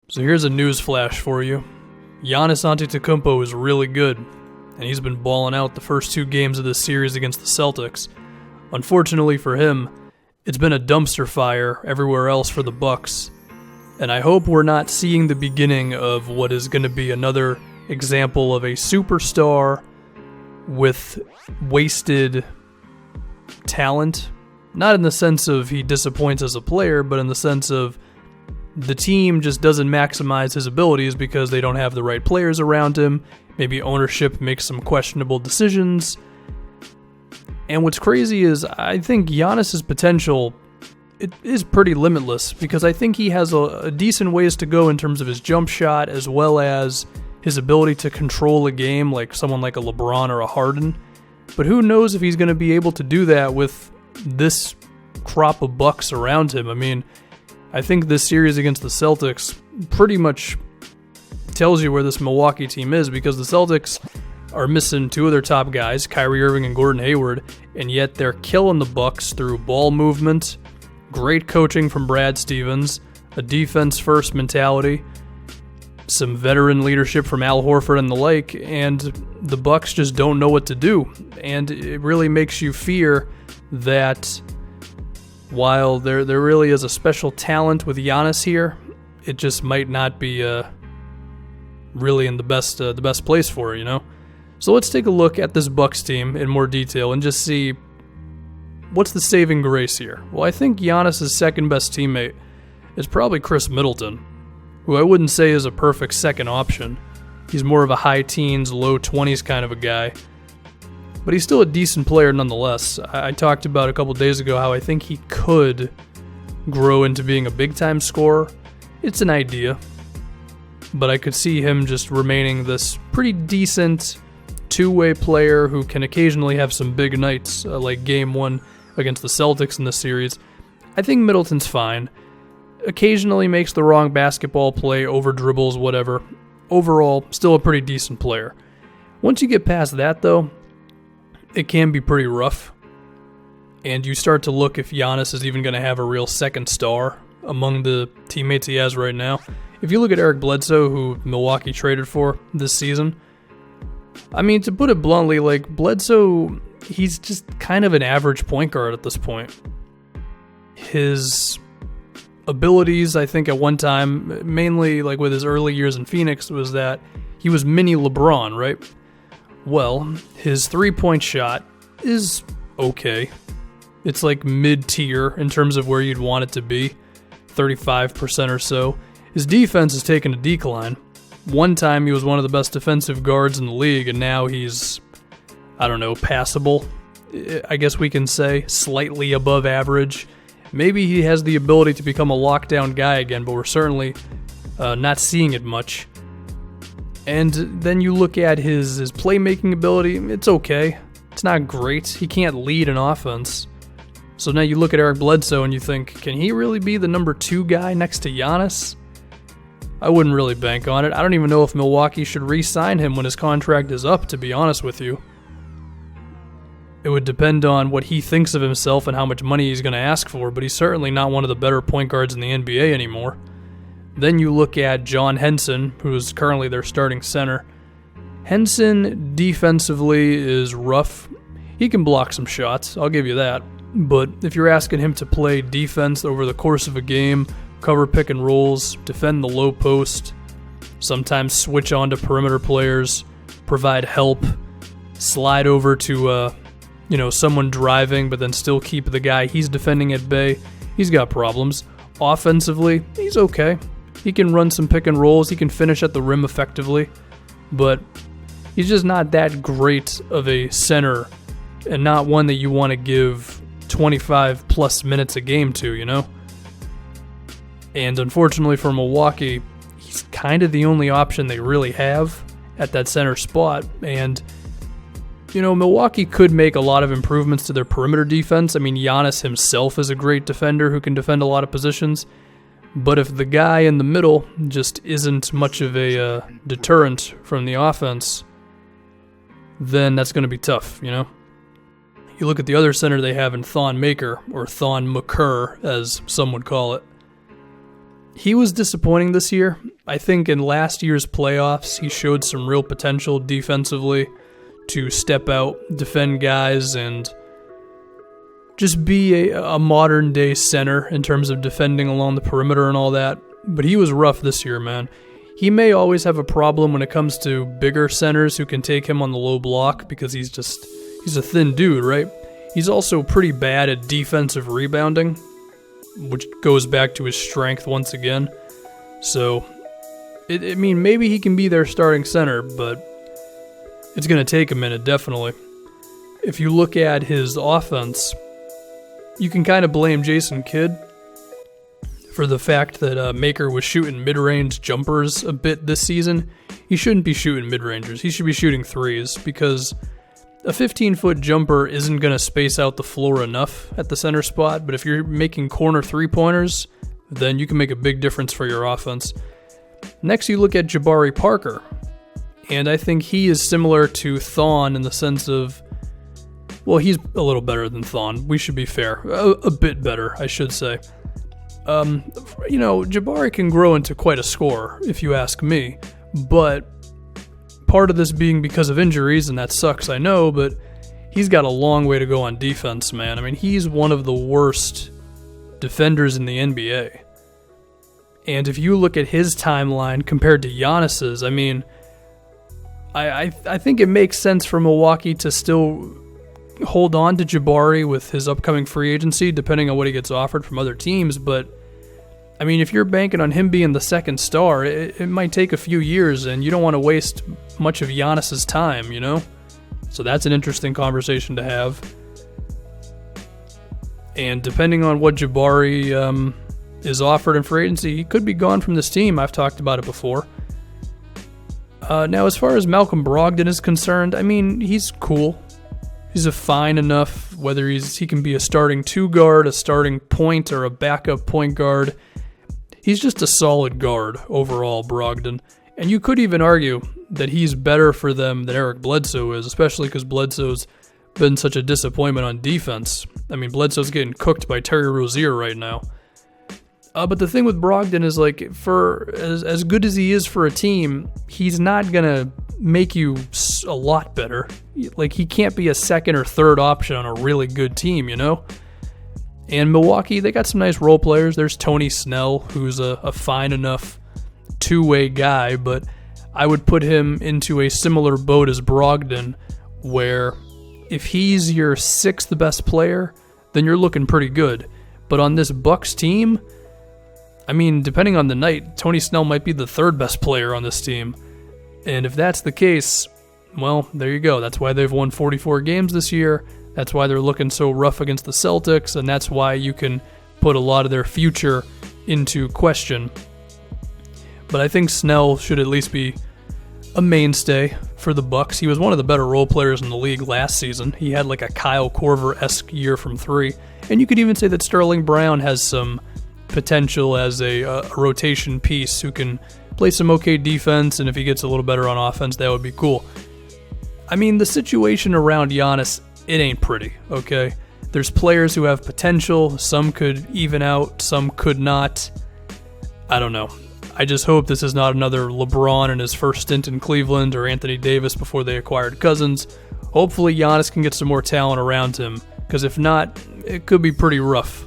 So here's a news flash for you. Giannis Antetokounmpo is really good, and he's been balling out the first 2 games of this series against the Celtics. Unfortunately for him, it's been a dumpster fire everywhere else for the Bucks, and I hope we're not seeing the beginning of what is going to be another example of a superstar with wasted talent. Not in the sense of he disappoints as a player, but in the sense of the team just doesn't maximize his abilities because they don't have the right players around him. Maybe ownership makes some questionable decisions. And what's crazy is I think Giannis's potential, it is pretty limitless, because I think he has a decent ways to go in terms of his jump shot, as well as his ability to control a game like someone like a LeBron or a Harden. But who knows if he's going to be able to do that with this crop of Bucks around him. I mean, I think this series against the Celtics pretty much tells you where this Milwaukee team is, because the Celtics are missing 2 of their top guys, Kyrie Irving and Gordon Hayward, and yet they're killing the Bucks through ball movement, great coaching from Brad Stevens, a defense-first mentality, some veteran leadership from Al Horford and the like, and the Bucks just don't know what to do. And it really makes you fear that while there really is a special talent with Giannis here, it just might not be really in the best place for it, you know? So let's take a look at this Bucks team in more detail and just see what's the saving grace here. Well, I think Giannis' second best teammate is probably Chris Middleton, who I wouldn't say is a perfect second option. He's more of a high teens, low 20s kind of a guy, but he's still a decent player nonetheless. I talked about a couple days ago how I think he could grow into being a big-time scorer. It's an idea, but I could see him just remaining this pretty decent two-way player who can occasionally have some big nights, like Game 1 against the Celtics in this series. I think Middleton's fine. Occasionally makes the wrong basketball play, over dribbles, whatever. Overall, still a pretty decent player. Once you get past that, though, it can be pretty rough. And you start to look if Giannis is even going to have a real second star among the teammates he has right now. If you look at Eric Bledsoe, who Milwaukee traded for this season, I mean, to put it bluntly, like, Bledsoe, he's just kind of an average point guard at this point. His abilities, I think at one time, mainly like with his early years in Phoenix, was that he was mini LeBron, right? Well, his three-point shot is okay. It's like mid-tier in terms of where you'd want it to be, 35% or so. His defense has taken a decline. One time he was one of the best defensive guards in the league, and now he's, I don't know, passable. I guess we can say slightly above average. Maybe he has the ability to become a lockdown guy again, but we're certainly not seeing it much. And then you look at his playmaking ability, it's okay. It's not great. He can't lead an offense. So now you look at Eric Bledsoe and you think, can he really be the number 2 guy next to Giannis? I wouldn't really bank on it. I don't even know if Milwaukee should re-sign him when his contract is up, to be honest with you. It would depend on what he thinks of himself and how much money he's going to ask for, but he's certainly not one of the better point guards in the NBA anymore. Then you look at John Henson, who is currently their starting center. Henson defensively is rough. He can block some shots, I'll give you that. But if you're asking him to play defense over the course of a game, cover pick and rolls, defend the low post, sometimes switch on to perimeter players, provide help, slide over to someone driving but then still keep the guy he's defending at bay, he's got problems. Offensively, he's okay. He can run some pick and rolls, he can finish at the rim effectively, but he's just not that great of a center and not one that you want to give 25 plus minutes a game to, you know? And unfortunately for Milwaukee, he's kind of the only option they really have at that center spot. And, Milwaukee could make a lot of improvements to their perimeter defense. I mean, Giannis himself is a great defender who can defend a lot of positions. But if the guy in the middle just isn't much of a deterrent from the offense, then that's going to be tough, You look at the other center they have in Thon Maker, or Thon McCurr, as some would call it. He was disappointing this year. I think in last year's playoffs, he showed some real potential defensively to step out, defend guys, and just be a modern-day center in terms of defending along the perimeter and all that. But he was rough this year, man. He may always have a problem when it comes to bigger centers who can take him on the low block because he's a thin dude, right? He's also pretty bad at defensive rebounding, which goes back to his strength once again. So, maybe he can be their starting center, but it's going to take a minute, definitely. If you look at his offense, you can kind of blame Jason Kidd for the fact that Maker was shooting mid-range jumpers a bit this season. He shouldn't be shooting mid-rangers. He should be shooting threes because a 15-foot jumper isn't going to space out the floor enough at the center spot, but if you're making corner three-pointers, then you can make a big difference for your offense. Next, you look at Jabari Parker, and I think he is similar to Thon in the sense of, well, he's a little better than Thon. We should be fair. A bit better, I should say. Jabari can grow into quite a scorer, if you ask me, but part of this being because of injuries, and that sucks, I know, but he's got a long way to go on defense, man. I mean, he's one of the worst defenders in the NBA. And if you look at his timeline compared to Giannis's, I mean, I think it makes sense for Milwaukee to still hold on to Jabari with his upcoming free agency, depending on what he gets offered from other teams, but I mean, if you're banking on him being the second star, it might take a few years, and you don't want to waste much of Giannis's time, you know? So that's an interesting conversation to have. And depending on what Jabari is offered in free agency, he could be gone from this team. I've talked about it before. Now, as far as Malcolm Brogdon is concerned, I mean, he's cool. He's a fine enough, whether he can be a starting two guard, a starting point, or a backup point guard. He's just a solid guard overall, Brogdon. And you could even argue that he's better for them than Eric Bledsoe is, especially because Bledsoe's been such a disappointment on defense. I mean, Bledsoe's getting cooked by Terry Rozier right now. But the thing with Brogdon is, like, for as good as he is for a team, he's not going to make you a lot better. Like, he can't be a second or third option on a really good team, you know? And Milwaukee, they got some nice role players. There's Tony Snell, who's a fine enough two-way guy, but I would put him into a similar boat as Brogdon, where if he's your sixth best player, then you're looking pretty good. But on this Bucks team, I mean, depending on the night, Tony Snell might be the third best player on this team. And if that's the case, well, there you go. That's why they've won 44 games this year. That's why they're looking so rough against the Celtics, and that's why you can put a lot of their future into question. But I think Snell should at least be a mainstay for the Bucks. He was one of the better role players in the league last season. He had like a Kyle Korver-esque year from three. And you could even say that Sterling Brown has some potential as a rotation piece who can play some okay defense, and if he gets a little better on offense, that would be cool. I mean, the situation around Giannis, it ain't pretty, okay? There's players who have potential. Some could even out. Some could not. I don't know. I just hope this is not another LeBron in his first stint in Cleveland or Anthony Davis before they acquired Cousins. Hopefully Giannis can get some more talent around him, because if not, it could be pretty rough.